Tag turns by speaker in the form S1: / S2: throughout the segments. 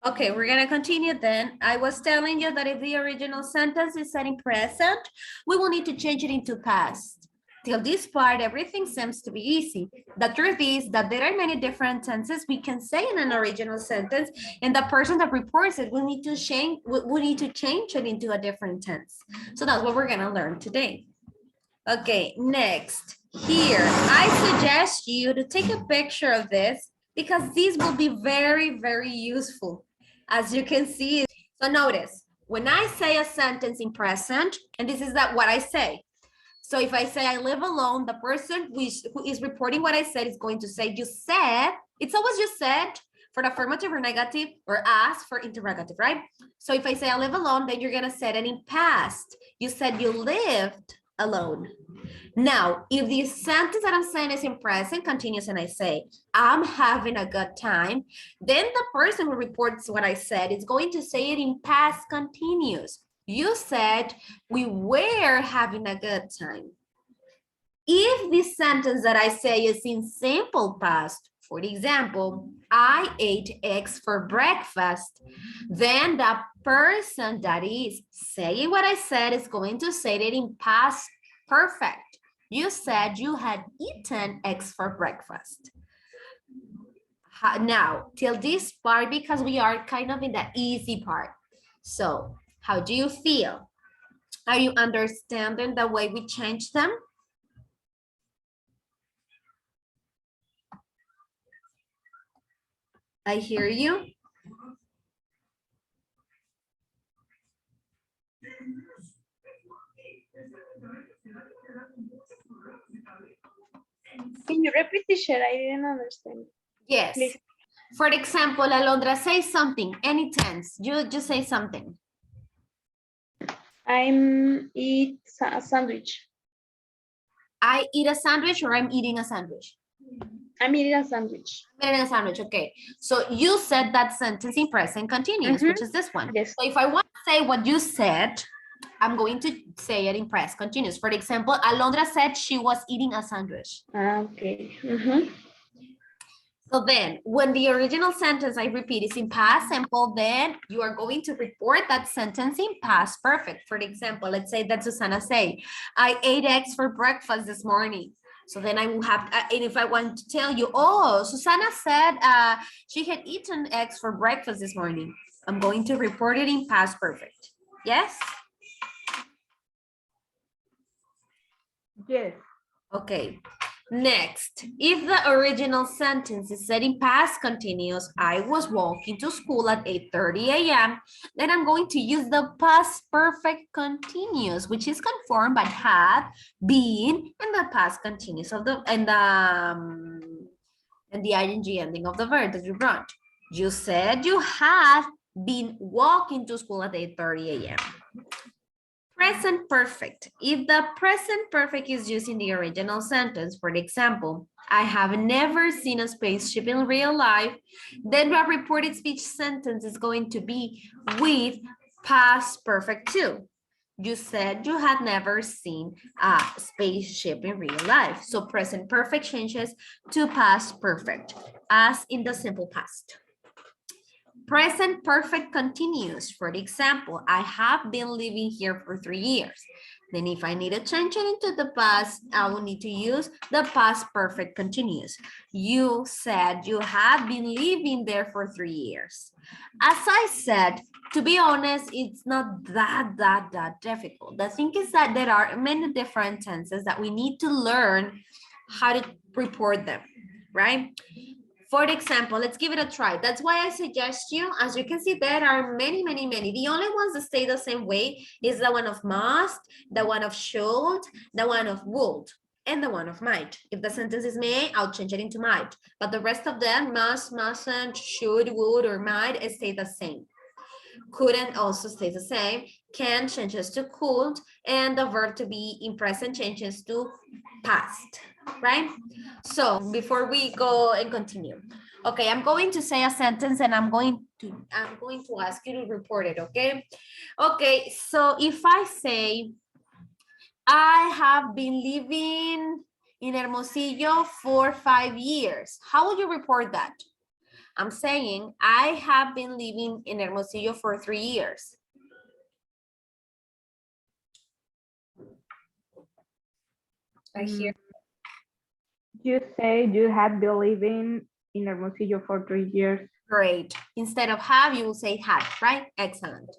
S1: Okay, we're gonna continue then. I was telling you that if the original sentence is set in present, we will need to change it into past. Till this part, everything seems to be easy. The truth is that there are many different tenses we can say in an original sentence, and the person that reports it will need to change, we need to change it into a different tense. So that's what we're gonna learn today. Okay, next. Here, I suggest you to take a picture of this because these will be very, very useful. As you can see, so notice, when I say a sentence in present, and this is what I say. So if I say I live alone, the person who is reporting what I said is going to say, you said, it's always you said for the affirmative or negative, or asked for interrogative, right? So if I say I live alone, then you're gonna say it in past. You said you lived alone. Now, if the sentence that I'm saying is in present continuous and I say, I'm having a good time, then the person who reports what I said is going to say it in past continuous. You said we were having a good time. If the sentence that I say is in simple past, for example, I ate eggs for breakfast, then the person that is saying what I said is going to say it in past perfect. You said you had eaten eggs for breakfast. Now, till this part, because we are kind of in the easy part. So, how do you feel? Are you understanding the way we change them? I hear you.
S2: Can you repeat the share? I didn't understand.
S1: Yes.
S2: Please.
S1: For example, Alondra, say something, any tense. You just say something.
S2: I'm eat a sandwich.
S1: I eat a sandwich or I'm eating a sandwich?
S2: I'm eating a sandwich.
S1: I'm eating a sandwich, okay. So you said that sentence in present continuous, which is this one.
S2: Yes.
S1: So if I want to say what you said, I'm going to say it in present continuous. For example, Alondra said she was eating a sandwich.
S2: Okay.
S1: So then when the original sentence, I repeat, is in past simple, then you are going to report that sentence in past perfect. For example, let's say that Susana say, I ate eggs for breakfast this morning. So then I will have, and if I want to tell you, oh, Susana said she had eaten eggs for breakfast this morning. I'm going to report it in past perfect. Yes?
S2: Yes.
S1: Okay. Next, if the original sentence is said in past continuous, I was walking to school at 8:30 a.m., then I'm going to use the past perfect continuous, which is conformed by had, been, and the past continuous of the and the ing ending of the verb that you brought. You said you had been walking to school at 8:30 a.m. Present perfect. If the present perfect is used in the original sentence, for example, I have never seen a spaceship in real life, then the reported speech sentence is going to be with past perfect too. You said you had never seen a spaceship in real life. So present perfect changes to past perfect, as in the simple past. Present perfect continuous. For example, I have been living here for 3 years. Then if I need to change it into the past, I will need to use the past perfect continuous. You said you have been living there for 3 years. As I said, to be honest, it's not that difficult. The thing is that there are many different tenses that we need to learn how to report them, right? For example, let's give it a try. That's why I suggest you, as you can see, there are many. The only ones that stay the same way is the one of must, the one of should, the one of would, and the one of might. If the sentence is may, I'll change it into might. But the rest of them, must, mustn't, should, would, or might, stay the same. Couldn't also stay the same. Can changes to could, and the verb to be in present changes to past, right? So before we go and continue, okay, I'm going to say a sentence and I'm going to ask you to report it, okay? Okay, so if I say, I have been living in Hermosillo for 5 years, how will you report that? I'm saying I have been living in Hermosillo for 3 years. I hear.
S3: You say you have been living in Hermosillo for 3 years.
S1: Great. Instead of have, you will say had, right? Excellent.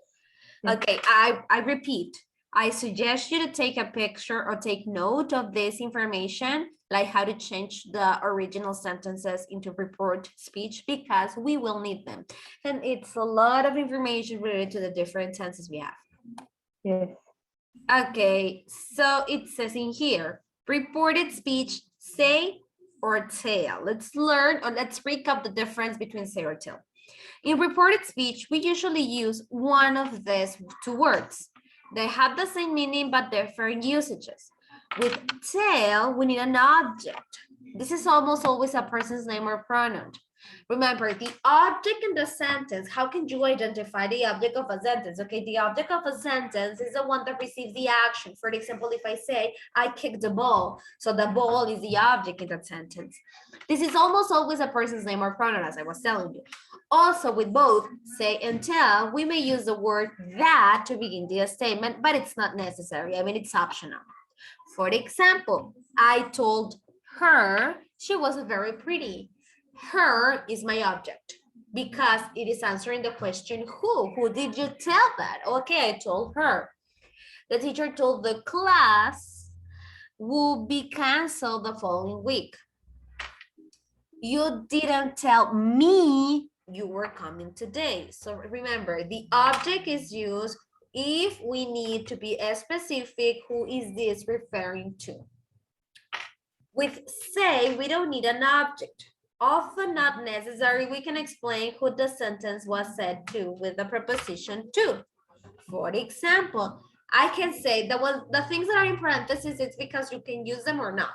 S3: Yeah.
S1: Okay, I repeat. I suggest you to take a picture or take note of this information, like how to change the original sentences into report speech, because we will need them. And it's a lot of information related to the different tenses we have.
S3: Yes.
S1: Okay, so it says in here, reported speech, say or tell. Let's learn, or let's recap the difference between say or tell. In reported speech, we usually use one of these two words. They have the same meaning, but different usages. With tell, we need an object. This is almost always a person's name or pronoun. Remember, the object in the sentence, how can you identify the object of a sentence? Okay, the object of a sentence is the one that receives the action. For example, if I say, I kicked the ball, so the ball is the object in that sentence. This is almost always a person's name or pronoun, as I was telling you. Also, with both say and tell, we may use the word that to begin the statement, but it's not necessary. I mean, it's optional. For example, I told her she was very pretty. Her is my object because it is answering the question who? Who did you tell that? Okay, I told her. The teacher told the class will be canceled the following week. You didn't tell me you were coming today. So remember, the object is used if we need to be specific. Who is this referring to? With say, we don't need an object. Often not necessary, we can explain who the sentence was said to with the preposition to. For example, I can say that the things that are in parentheses, it's because you can use them or not.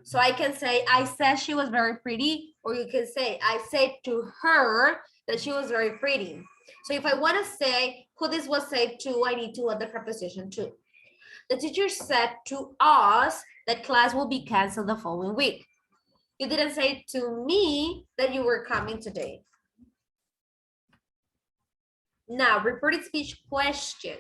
S1: So I can say, I said she was very pretty, or you can say, I said to her that she was very pretty. So if I want to say who this was said to, I need to add the preposition to. The teacher said to us that class will be canceled the following week. You didn't say to me that you were coming today. Now, reported speech questions.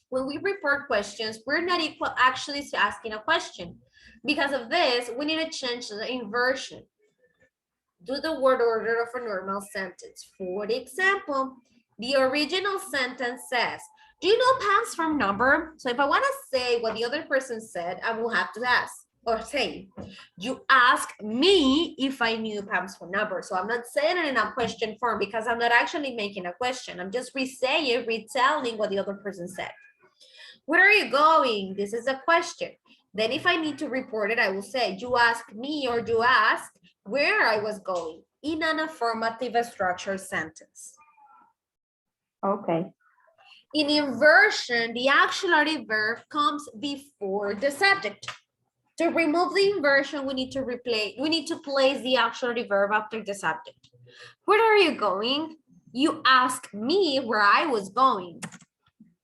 S1: When we report questions, we're not equal actually to asking a question. Because of this, we need to change the inversion. Do the word order of a normal sentence. For example, the original sentence says, do you know Pam's phone number? So if I want to say what the other person said, I will have to ask or say, you ask me if I knew Pam's phone number. So I'm not saying it in a question form because I'm not actually making a question. I'm just retelling what the other person said. Where are you going? This is a question. Then if I need to report it, I will say, you asked me or you asked where I was going in an affirmative structured sentence.
S3: Okay.
S1: In inversion, the auxiliary verb comes before the subject. To remove the inversion, we need to place the auxiliary verb after the subject. Where are you going? You asked me where I was going.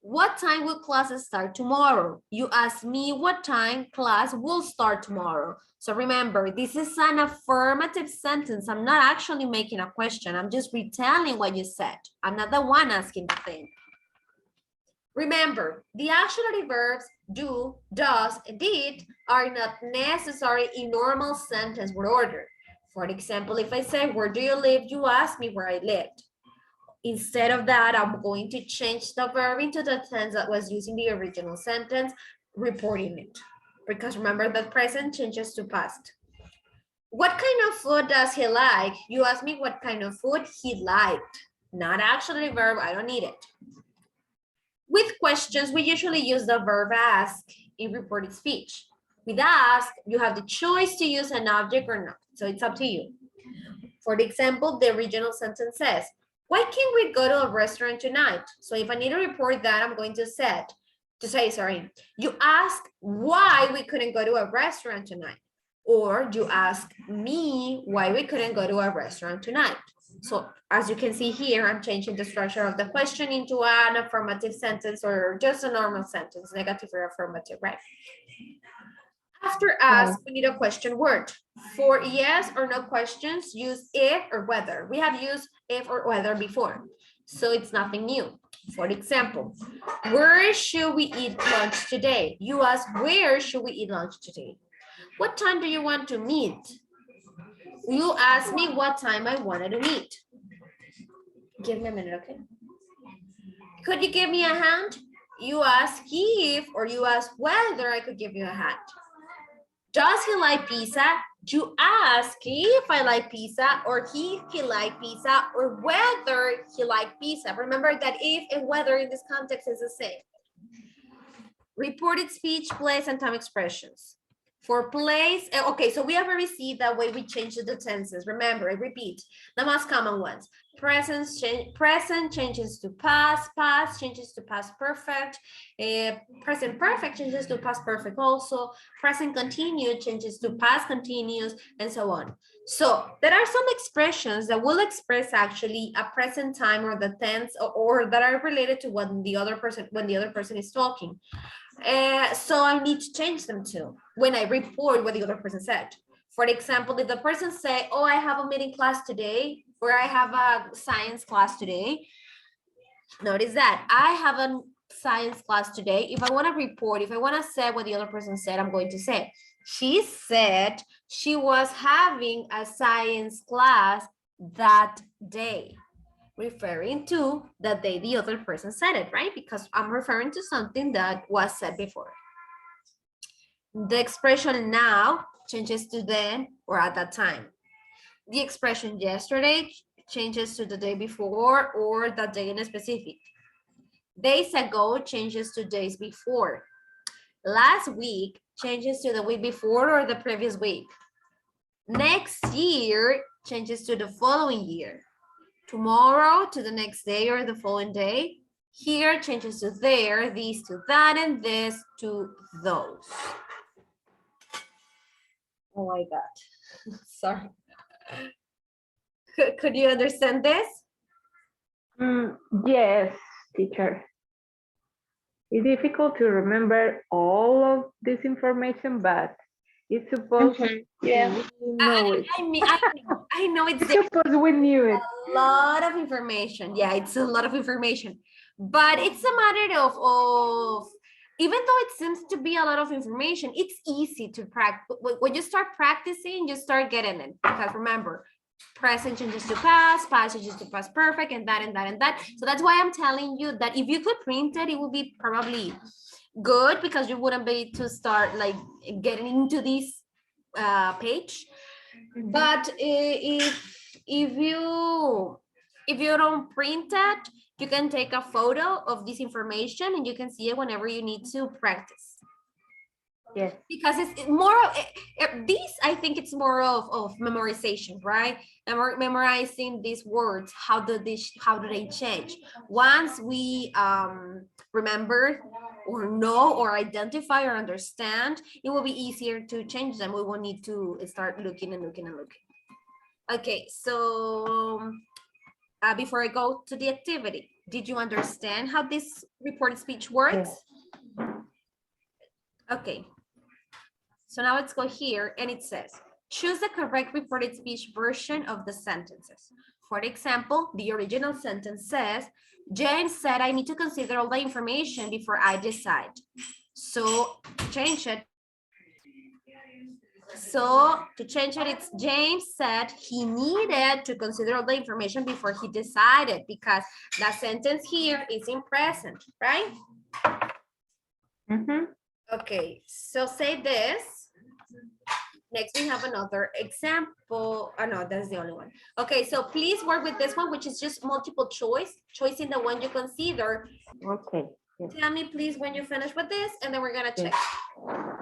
S1: What time will classes start tomorrow? You asked me what time class will start tomorrow. So remember, this is an affirmative sentence. I'm not actually making a question. I'm just retelling what you said. I'm not the one asking the thing. Remember, the auxiliary verbs do, does, and did are not necessary in normal sentence word order. For example, if I say, where do you live? You ask me where I lived. Instead of that, I'm going to change the verb into the tense that was using the original sentence, reporting it. Because remember that present changes to past. What kind of food does he like? You asked me what kind of food he liked. Not actually verb, I don't need it. With questions, we usually use the verb ask in reported speech. With ask, you have the choice to use an object or not. So it's up to you. For example, the original sentence says, why can't we go to a restaurant tonight? So if I need to report that, I'm going to say, you ask why we couldn't go to a restaurant tonight. Or you ask me why we couldn't go to a restaurant tonight. So as you can see here, I'm changing the structure of the question into an affirmative sentence or just a normal sentence, negative or affirmative, right? After ask, we need a question word. For yes or no questions, use if or whether. We have used if or whether before, so it's nothing new. For example, where should we eat lunch today? You ask, where should we eat lunch today? What time do you want to meet? You ask me what time I wanted to meet. Give me a minute, okay? Could you give me a hand? You ask if or you ask whether I could give you a hand. Does he like pizza? You ask if I like pizza or he like pizza or whether he like pizza. Remember that if and whether in this context is the same. Reported speech, place, and time expressions. For place, okay, so we have already seen that way we change the tenses. Remember, I repeat, the most common ones. Present changes to past, past changes to past perfect, present perfect changes to past perfect also, present continued changes to past continuous, and so on. So there are some expressions that will express actually a present time or the tense or that are related to when the other person is talking. So I need to change them too when I report what the other person said. For example, if the person say, oh, I have a meeting class today, or I have a science class today, notice that I have a science class today. If I want to report, if I want to say what the other person said, I'm going to say, she said she was having a science class that day, referring to the day the other person said it, right? Because I'm referring to something that was said before. The expression now changes to then or at that time. The expression yesterday changes to the day before or that day in a specific. Days ago changes to days before. Last week changes to the week before or the previous week. Next year changes to the following year. Tomorrow to the next day or the following day. Here changes to there, these to that, and this to those. Oh my God, sorry. Could you understand this?
S3: Yes, teacher. It's difficult to remember all of this information, but it's supposed
S2: Yeah.
S3: we know it.
S1: I know it's
S3: It's supposed we knew it.
S1: a lot of information. Yeah, it's a lot of information, but it's a matter of even though it seems to be a lot of information, it's easy to practice. When you start practicing, you start getting it. Because remember, present changes to past, past changes to past perfect, and that, and that, and that. So that's why I'm telling you that if you could print it, it would be probably good because you wouldn't be to start like getting into this page. But if you don't print it, you can take a photo of this information and you can see it whenever you need to practice.
S3: Yes.
S1: Because it's more of this, I think it's more of memorization, right? Memorizing these words, how do they change? Once we remember or know or identify or understand, it will be easier to change them. We won't need to start looking and looking and looking. Okay, so before I go to the activity, did you understand how this reported speech works?
S3: Yes.
S1: Okay. So now let's go here and it says, choose the correct reported speech version of the sentences. For example, the original sentence says, Jane said I need to consider all the information before I decide. So change it. So to change it, it's James said he needed to consider all the information before he decided because the sentence here is in present, right?
S3: Mm-hmm.
S1: Okay, so say this. Next, we have another example. Oh, no, that's the only one. Okay, so please work with this one, which is just multiple choice, choosing the one you consider.
S3: Okay. Yes.
S1: Tell me, please, when you finish with this, and then we're going to check.
S3: Yes.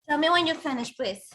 S1: Tell me when you finish, please.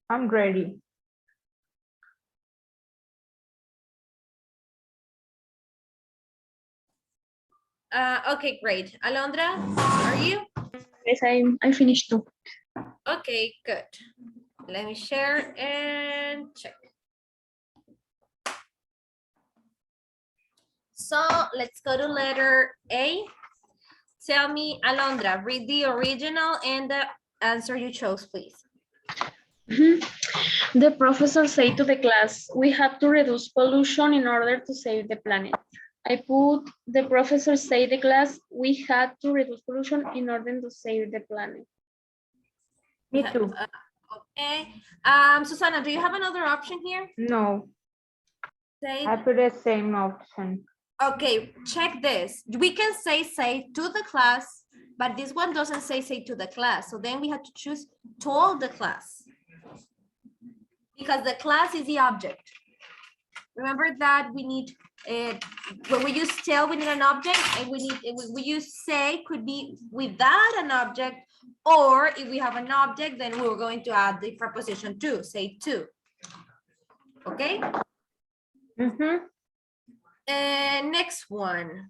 S3: I'm ready.
S1: Okay, great. Alondra, are you?
S2: Yes, I finished too.
S1: Okay, good. Let me share and check. So let's go to letter A. Tell me, Alondra, read the original and the answer you chose, please.
S2: Mhm. The professor said to the class, we have to reduce pollution in order to save the planet. I put the professor said the class, we had to reduce pollution in order to save the planet.
S3: Me too.
S1: Okay. Susanna, do you have another option here?
S3: No,
S1: Say,
S3: I put the same option.
S1: okay, check this. We can say to the class, but this one doesn't say to the class. So then we have to choose told the class. Because the class is the object. Remember that we need, when we use tell, we need an object, and we use say could be without an object, or if we have an object, then we're going to add the preposition to, say to. Okay?
S3: Mm-hmm.
S1: And next one.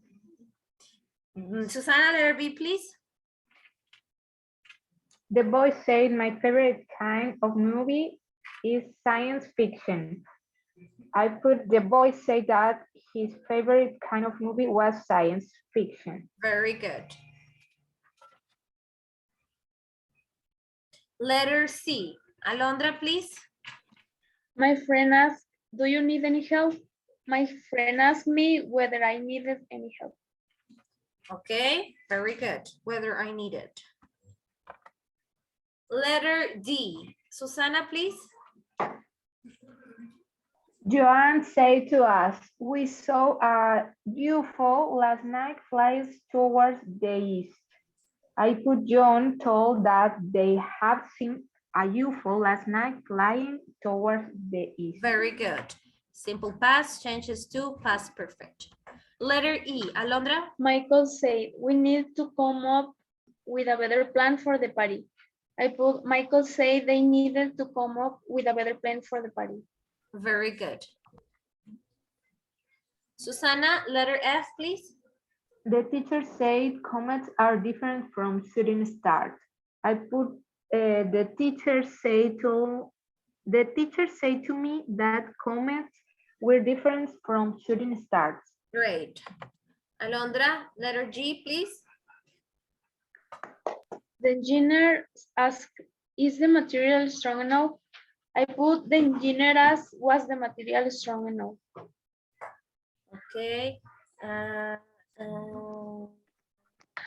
S1: Susanna, letter B, please.
S3: The boy said my favorite kind of movie is science fiction. I put the boy said that his favorite kind of movie was science fiction.
S1: Very good. Letter C. Alondra, please.
S2: My friend asked, do you need any help? My friend asked me whether I needed any help.
S1: Okay, very good. Whether I need it. Letter D. Susanna, please.
S3: Joanne said to us, we saw a UFO last night flying towards the east. I put John told that they have seen a UFO last night flying towards the east.
S1: Very good. Simple past changes to past perfect. Letter E. Alondra.
S2: Michael said, we need to come up with a better plan for the party. I put Michael said they needed to come up with a better plan for the party.
S1: Very good. Susanna, letter F, please.
S3: The teacher said comets are different from shooting stars. I put the teacher said to me that comets were different from shooting stars.
S1: Great. Alondra, letter G, please.
S2: The engineer asked, is the material strong enough? I put the engineer asked, was the material strong enough?
S1: Okay.
S2: No,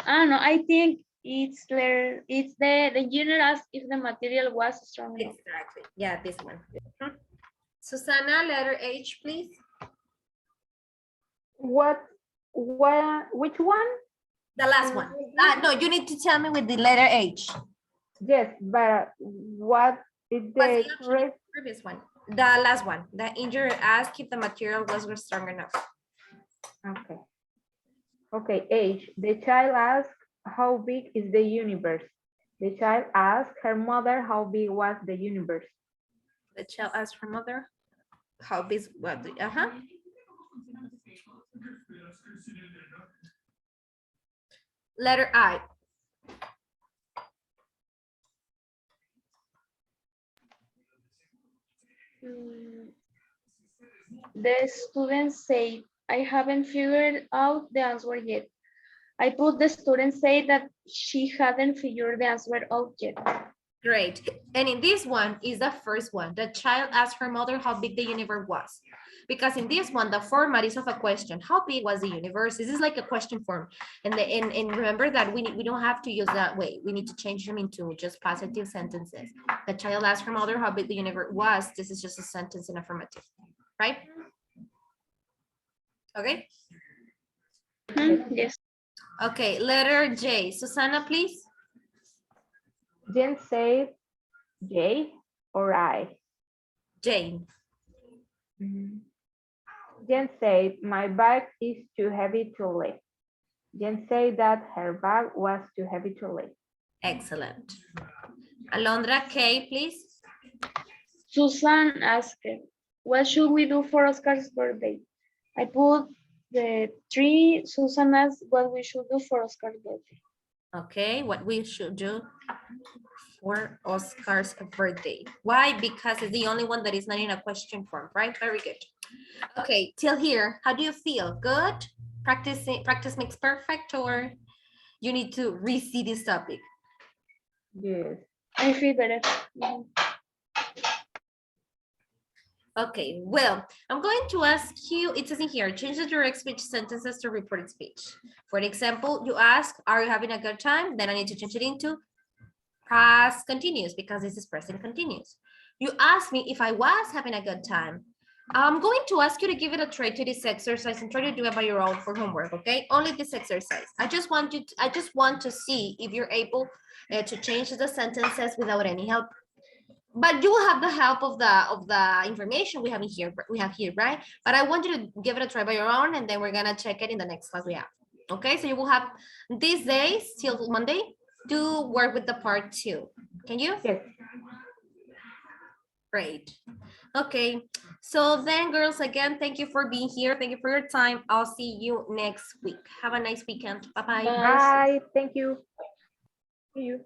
S2: I think it's the engineer asked if the material was strong enough.
S1: Exactly. Yeah, this one. Susana, letter H, please.
S3: Which one?
S1: The last one. No, you need to tell me with the letter H.
S3: Yes, but what is
S1: What's
S3: the
S1: the option in
S3: correct?
S1: the previous one? The last one. The injured asked if the material was strong enough.
S3: Okay. Okay, H. The child asked, how big is the universe? The child asked her mother, how big was the universe?
S1: The child asked her mother, how big was the, Letter I.
S2: The student said, I haven't figured out the answer yet. I put the student said that she hadn't figured the answer out yet.
S1: Great. And in this one is the first one. The child asked her mother how big the universe was. Because in this one, the format is of a question. How big was the universe? This is like a question form. And remember that we don't have to use that way. We need to change them into just positive sentences. The child asked her mother how big the universe was. This is just a sentence in affirmative, right? Okay.
S2: Yes.
S1: Okay, letter J. Susana, please.
S3: Jen said, J or I?
S1: Jane.
S3: Jen said, my bag is too heavy to lift. Jen said that her bag was too heavy to lift.
S1: Excellent. Alondra, K, please.
S2: Susan asked, what should we do for Oscar's birthday? I put the tree. Susan asked what we should do for Oscar's birthday.
S1: Okay, what we should do for Oscar's birthday. Why? Because it's the only one that is not in a question form, right? Very good. Okay, till here, how do you feel? Good? Practice makes perfect, or you need to re-see this topic?
S3: Yes.
S2: I feel better.
S1: Okay, well, I'm going to ask you, it says in here, change the direct speech sentences to reported speech. For example, you ask, are you having a good time? Then I need to change it into past continuous because this is present continuous. You ask me if I was having a good time. I'm going to ask you to give it a try to this exercise and try to do it by your own for homework, okay? Only this exercise. I just want to see if you're able to change the sentences without any help. But you will have the help of the information we have here, right? But I want you to give it a try by your own, and then we're gonna check it in the next class we have. Okay, so you will have these days till Monday to work with the part 2. Can you?
S3: Yes.
S1: Great. Okay, so then girls, again, thank you for being here. Thank you for your time. I'll see you next week. Have a nice weekend. Bye-bye.
S3: Bye. Thank you. See you.